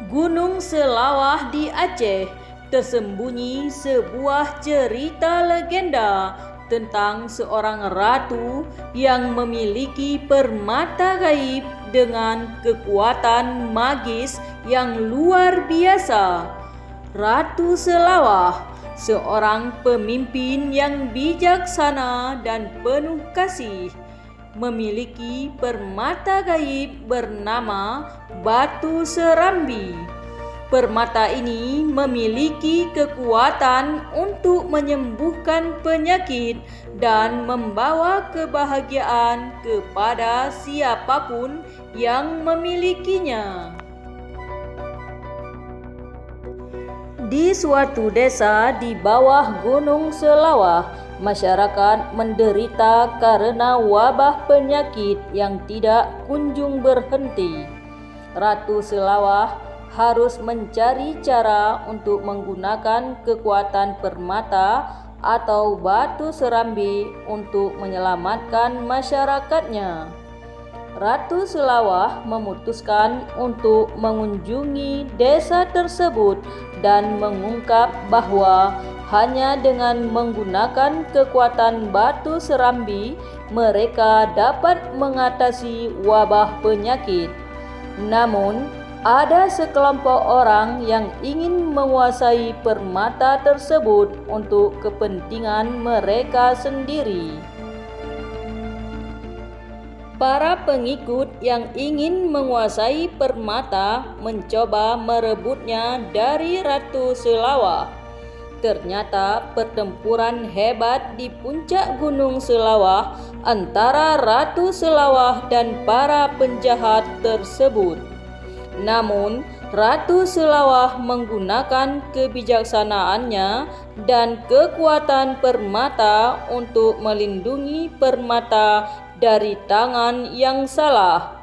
Gunung Selawah di Aceh tersembunyi sebuah cerita legenda tentang seorang ratu yang memiliki permata gaib dengan kekuatan magis yang luar biasa. Ratu Selawah, seorang pemimpin yang bijaksana dan penuh kasih, memiliki permata gaib bernama Batu Serambi. Permata ini memiliki kekuatan untuk menyembuhkan penyakit dan membawa kebahagiaan kepada siapapun yang memilikinya. Di suatu desa di bawah Gunung Selawah, masyarakat menderita karena wabah penyakit yang tidak kunjung berhenti. Ratu Selawah harus mencari cara untuk menggunakan kekuatan permata atau batu serambi untuk menyelamatkan masyarakatnya. Ratu Selawah memutuskan untuk mengunjungi desa tersebut dan mengungkap bahwa hanya dengan menggunakan kekuatan batu serambi mereka dapat mengatasi wabah penyakit. Namun, ada sekelompok orang yang ingin menguasai permata tersebut untuk kepentingan mereka sendiri. Para pengikut yang ingin menguasai permata mencoba merebutnya dari Ratu Selawah. Ternyata pertempuran hebat di puncak Gunung Selawah antara Ratu Selawah dan para penjahat tersebut. Namun, Ratu Selawah menggunakan kebijaksanaannya dan kekuatan permata untuk melindungi permata dari tangan yang salah.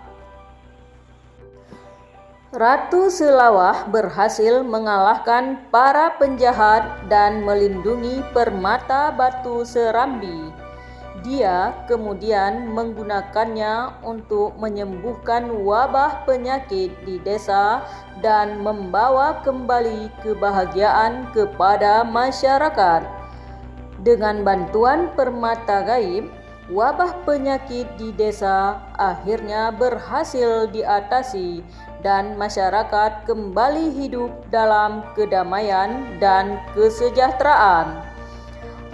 Ratu Selawah berhasil mengalahkan para penjahat dan melindungi permata batu serambi. Dia kemudian menggunakannya untuk menyembuhkan wabah penyakit di desa dan membawa kembali kebahagiaan kepada masyarakat. Dengan bantuan permata gaib, wabah penyakit di desa akhirnya berhasil diatasi dan masyarakat kembali hidup dalam kedamaian dan kesejahteraan.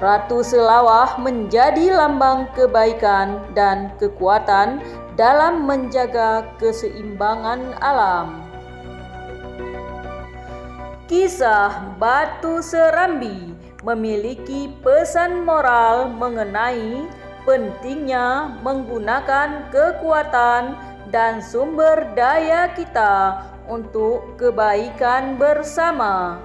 Ratu Selawah menjadi lambang kebaikan dan kekuatan dalam menjaga keseimbangan alam. Kisah Batu Serambi memiliki pesan moral mengenai pentingnya menggunakan kekuatan dan sumber daya kita untuk kebaikan bersama,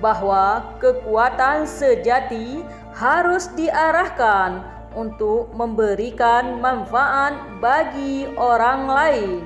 bahwa kekuatan sejati harus diarahkan untuk memberikan manfaat bagi orang lain.